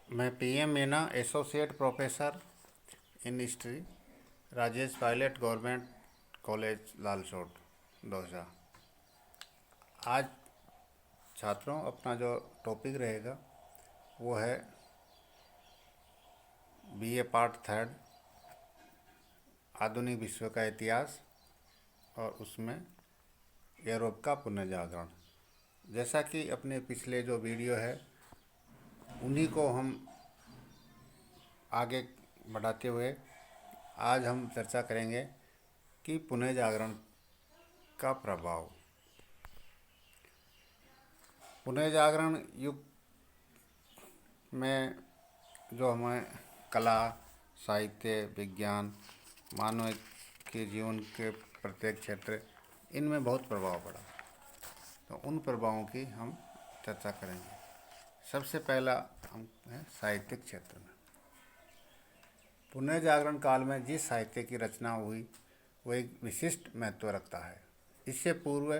मैं PM Meena associate professor in history, Rajesh Pilot government college Lalsot Dausa. आज छात्रों अपना जो टॉपिक रहेगा वो है बीए पार्ट थर्ड, आधुनिक विश्व का इतिहास, और उसमें यूरोप का पुनर्जागरण। जैसा कि अपने पिछले जो वीडियो है उन्हीं को हम आगे बढ़ाते हुए आज हम चर्चा करेंगे कि पुनर्जागरण का प्रभाव। पुनर्जागरण युग में जो हमें कला, साहित्य, विज्ञान, मानव के जीवन के प्रत्येक क्षेत्र, इनमें बहुत प्रभाव पड़ा। तो उन प्रभावों की हम चर्चा करेंगे। सबसे पहला हम है साहित्यिक क्षेत्र में। पुनर्जागरण काल में जिस साहित्य की रचना हुई वो एक विशिष्ट महत्व रखता है। इससे पूर्व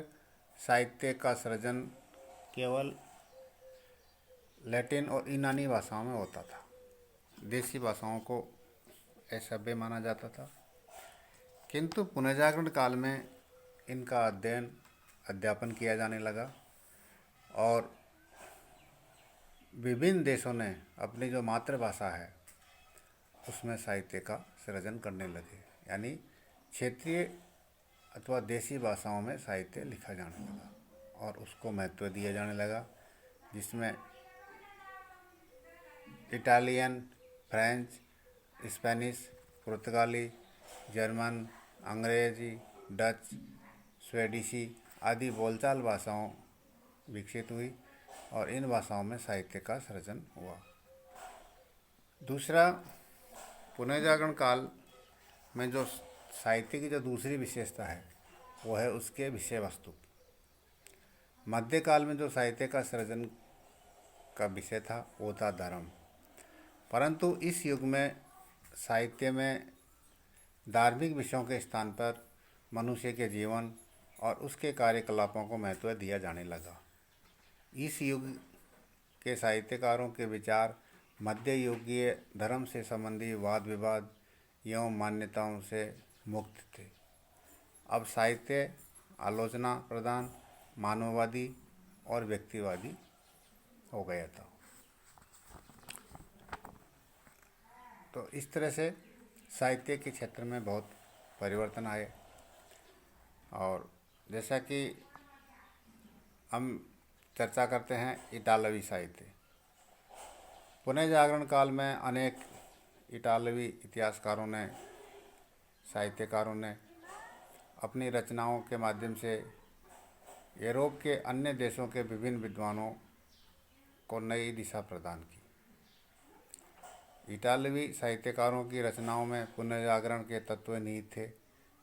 साहित्य का सृजन केवल लैटिन और यूनानी भाषाओं में होता था। देसी भाषाओं को असभ्य माना जाता था, किंतु पुनर्जागरण काल में इनका अध्यापन किया जाने लगा और विभिन्न देशों ने अपनी जो मातृभाषा है उसमें साहित्य का सृजन करने लगे, यानी क्षेत्रीय अथवा देसी भाषाओं में साहित्य लिखा जाने लगा और उसको महत्व दिया जाने लगा, जिसमें इटालियन, फ्रेंच, स्पेनिश, पुर्तगाली, जर्मन, अंग्रेजी, डच, स्वीडिशी आदि बोलचाल भाषाओं विकसित हुई और इन भाषाओं में साहित्य का सृजन हुआ। दूसरा, पुनर्जागरण काल में जो साहित्य की जो दूसरी विशेषता है वो है उसके विषय वस्तु। मध्यकाल में जो साहित्य का सृजन का विषय था वो था धर्म, परंतु इस युग में साहित्य में धार्मिक विषयों के स्थान पर मनुष्य के जीवन और उसके कार्यकलापों को महत्व दिया जाने लगा। इस युग के साहित्यकारों के विचार मध्य युगीय धर्म से संबंधी वाद विवाद एवं मान्यताओं से मुक्त थे। अब साहित्य आलोचना प्रधान, मानववादी और व्यक्तिवादी हो गया था। तो इस तरह से साहित्य के क्षेत्र में बहुत परिवर्तन आए। और जैसा कि हम चर्चा करते हैं इतालवी साहित्य। पुनर्जागरण काल में अनेक इतालवी इतिहासकारों ने, साहित्यकारों ने अपनी रचनाओं के माध्यम से यूरोप के अन्य देशों के विभिन्न विद्वानों को नई दिशा प्रदान की। इतालवी साहित्यकारों की रचनाओं में पुनर्जागरण के तत्व निहित थे।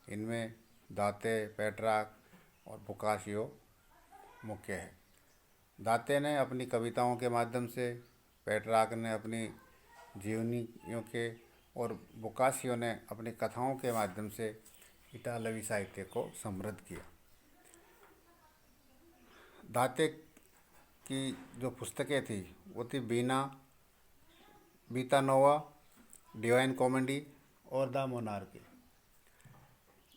इनमें दाते, पेट्रार्क और बोकासियो मुख्य है। दाते ने अपनी कविताओं के माध्यम से, पेट्रार्क ने अपनी जीवनियों के और बोकासियो ने अपनी कथाओं के माध्यम से इतालवी साहित्य को समृद्ध किया। दाते की जो पुस्तकें थी वो थी बीता नोवा, डिवाइन कॉमेडी और द मोनार्की।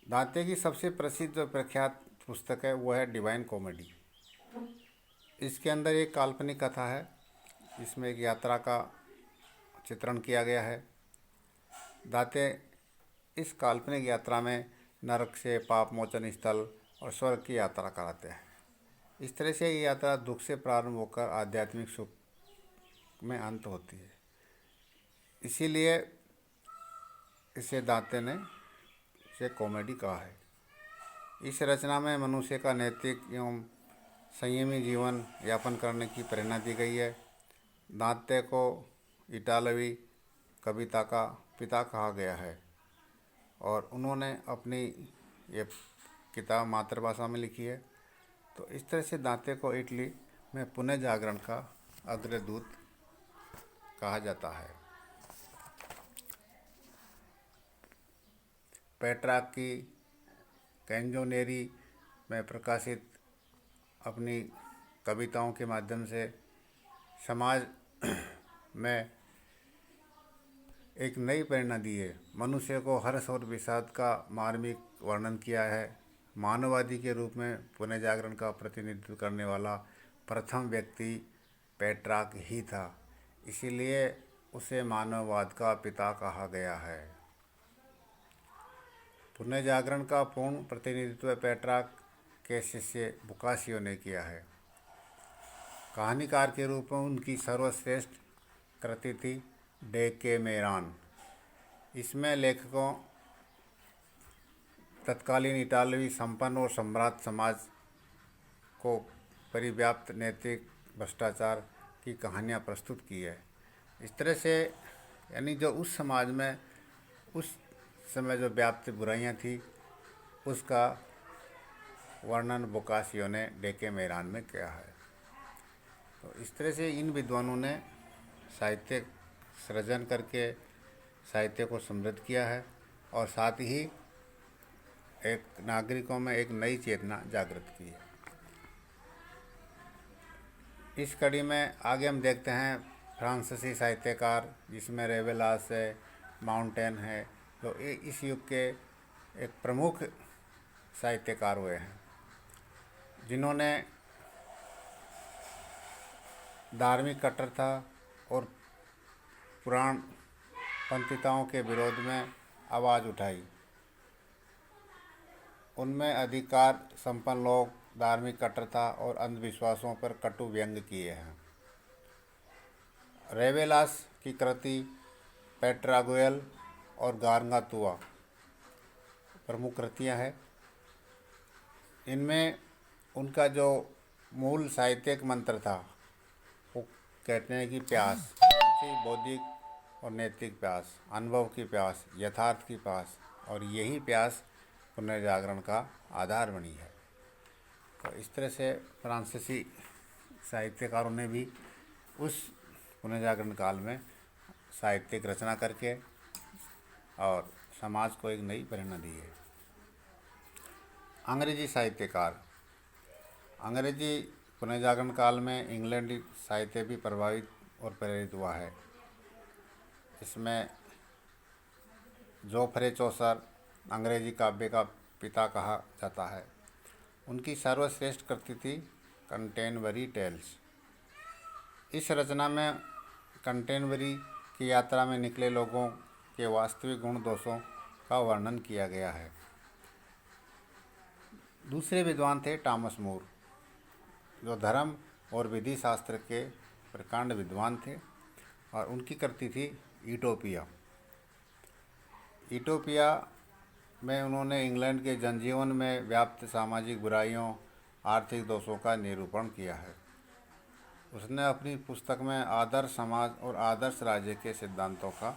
दाते की सबसे प्रसिद्ध और प्रख्यात पुस्तक है वो है डिवाइन कॉमेडी। इसके अंदर एक काल्पनिक कथा है, इसमें एक यात्रा का चित्रण किया गया है। दाते इस काल्पनिक यात्रा में नरक से पाप मोचन स्थल और स्वर्ग की यात्रा कराते हैं। इस तरह से ये यात्रा दुख से प्रारंभ होकर आध्यात्मिक सुख में अंत होती है। इसीलिए इसे दाते ने इसे कॉमेडी कहा है। इस रचना में मनुष्य का नैतिक एवं संयमी जीवन यापन करने की प्रेरणा दी गई है। दाते को इतालवी कविता का पिता कहा गया है और उन्होंने अपनी ये किताब मातृभाषा में लिखी है। तो इस तरह से दाते को इटली में पुनर्जागरण का अग्रदूत कहा जाता है। पेट्रार्क की कैंजोनेरी में प्रकाशित अपनी कविताओं के माध्यम से समाज में एक नई प्रेरणा दी है। मनुष्य को हर्ष और विषाद का मार्मिक वर्णन किया है। मानववादी के रूप में पुनः जागरण का प्रतिनिधित्व करने वाला प्रथम व्यक्ति पेट्रार्क ही था, इसीलिए उसे मानववाद का पिता कहा गया है। पुनः जागरण का पूर्ण प्रतिनिधित्व पेट्रार्क के शिष्य बोकासियो ने किया है। कहानीकार के रूप में उनकी सर्वश्रेष्ठ कृति थी डेकेमेरॉन। इसमें लेखकों तत्कालीन इटालवी संपन्न और सम्राट समाज को परिव्याप्त नैतिक भ्रष्टाचार की कहानियाँ प्रस्तुत की है। इस तरह से यानी जो उस समाज में उस समय जो व्याप्त बुराइयाँ थी उसका वर्णन बोकासियो ने डेकेमेरॉन में किया है। तो इस तरह से इन विद्वानों ने साहित्य सृजन करके साहित्य को समृद्ध किया है और साथ ही एक नागरिकों में एक नई चेतना जागृत की है। इस कड़ी में आगे हम देखते हैं फ्रांसीसी साहित्यकार जिसमें रेवेलास है, माउंटेन है, तो इस युग के एक प्रमुख साहित्यकार हुए हैं जिन्होंने धार्मिक कट्टरता और पुराण पंथिताओं के विरोध में आवाज़ उठाई। उनमें अधिकार संपन्न लोग धार्मिक कट्टरता और अंधविश्वासों पर कटु व्यंग किए हैं। रेवेलास की कृति पेट्रागुएल और गारगातुआ प्रमुख कृतियाँ हैं। इनमें उनका जो मूल साहित्यिक मंत्र था वो कहते हैं कि प्यास, बौद्धिक और नैतिक प्यास, अनुभव की प्यास, यथार्थ की प्यास, और यही प्यास पुनर्जागरण का आधार बनी है। तो इस तरह से फ्रांसीसी साहित्यकारों ने भी उस पुनर्जागरण काल में साहित्यिक रचना करके और समाज को एक नई प्रेरणा दी है। अंग्रेजी साहित्यकार, अंग्रेजी पुनर्जागरण काल में इंग्लैंडी साहित्य भी प्रभावित और प्रेरित हुआ है। इसमें जोफ्रे चौसर अंग्रेजी काव्य का पिता कहा जाता है। उनकी सर्वश्रेष्ठ कृति थी कंटेनबरी टेल्स। इस रचना में कंटेनबरी की यात्रा में निकले लोगों के वास्तविक गुण दोषों का वर्णन किया गया है। दूसरे विद्वान थे टॉमस मूर, जो धर्म और विधि शास्त्र के प्रकांड विद्वान थे, और उनकी कृति थी यूटोपिया। यूटोपिया में उन्होंने इंग्लैंड के जनजीवन में व्याप्त सामाजिक बुराइयों, आर्थिक दोषों का निरूपण किया है। उसने अपनी पुस्तक में आदर्श समाज और आदर्श राज्य के सिद्धांतों का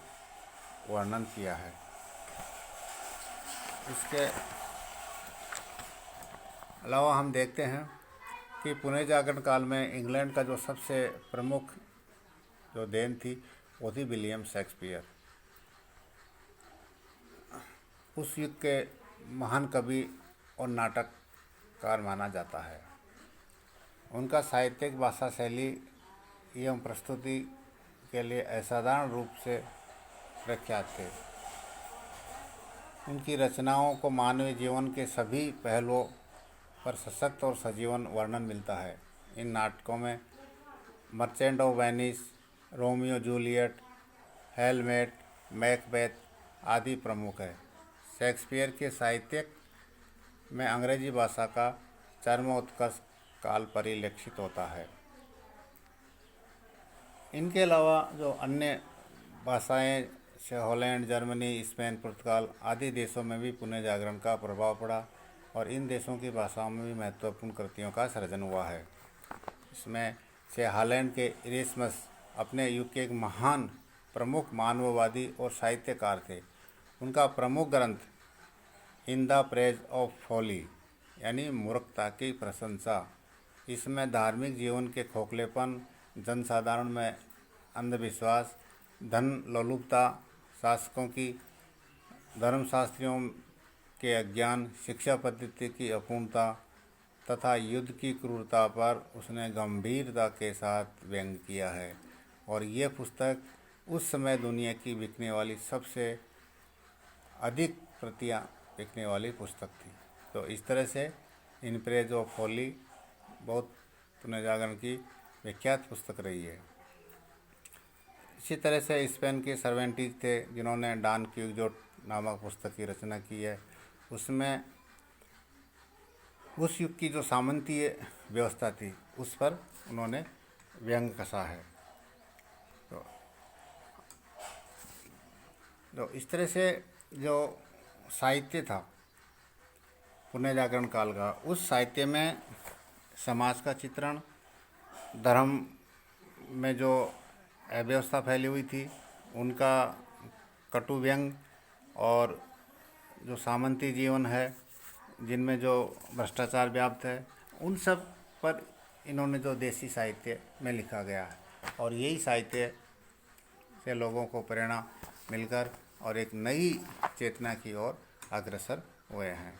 वर्णन किया है। इसके अलावा हम देखते हैं कि पुनर्जागरण काल में इंग्लैंड का जो सबसे प्रमुख जो देन थी वो थी विलियम शेक्सपियर। उस युग के महान कवि और नाटककार माना जाता है। उनका साहित्यिक भाषा शैली एवं प्रस्तुति के लिए असाधारण रूप से प्रख्यात थे। उनकी रचनाओं को मानवीय जीवन के सभी पहलुओं पर सशक्त और सजीवन वर्णन मिलता है। इन नाटकों में merchant of Venice, Romeo Juliet, Hamlet, Macbeth आदि प्रमुख है। शेक्सपियर के साहित्य में अंग्रेजी भाषा का चरमोत्कर्ष काल परिलक्षित होता है। इनके अलावा जो अन्य भाषाएं हॉलैंड, जर्मनी, स्पेन, पुर्तगाल आदि देशों में भी पुनर्जागरण का प्रभाव पड़ा और इन देशों की भाषाओं में भी महत्वपूर्ण कृतियों का सृजन हुआ है। इसमें से हॉलैंड के इरेस्मस अपने युग के एक महान प्रमुख मानववादी और साहित्यकार थे। उनका प्रमुख ग्रंथ in the praise of folly यानी मूर्खता की प्रशंसा, इसमें धार्मिक जीवन के खोखलेपन, जनसाधारण में अंधविश्वास, धन लोलुपता, शासकों की धर्मशास्त्रियों के अज्ञान, शिक्षा पद्धति की अपूर्णता तथा युद्ध की क्रूरता पर उसने गंभीरता के साथ व्यंग किया है। और ये पुस्तक उस समय दुनिया की बिकने वाली सबसे अधिक प्रतियां बिकने वाली पुस्तक थी। तो इस तरह से इन प्रेज ऑफ होली बहुत पुनर्जागरण की विख्यात पुस्तक रही है। इसी तरह से स्पेन के सर्वेंटीज थे जिन्होंने डॉन क्विक्सोट नामक पुस्तक की रचना की है। उसमें उस युग की जो सामंतीय व्यवस्था थी उस पर उन्होंने व्यंग कसा है। तो इस तरह से जो साहित्य था पुनर्जागरण काल का, उस साहित्य में समाज का चित्रण, धर्म में जो अव्यवस्था फैली हुई थी उनका कटु व्यंग, और जो सामंती जीवन है जिनमें जो भ्रष्टाचार व्याप्त है, उन सब पर इन्होंने जो देसी साहित्य में लिखा गया है। और यही साहित्य से लोगों को प्रेरणा मिलकर और एक नई चेतना की ओर अग्रसर हुए हैं।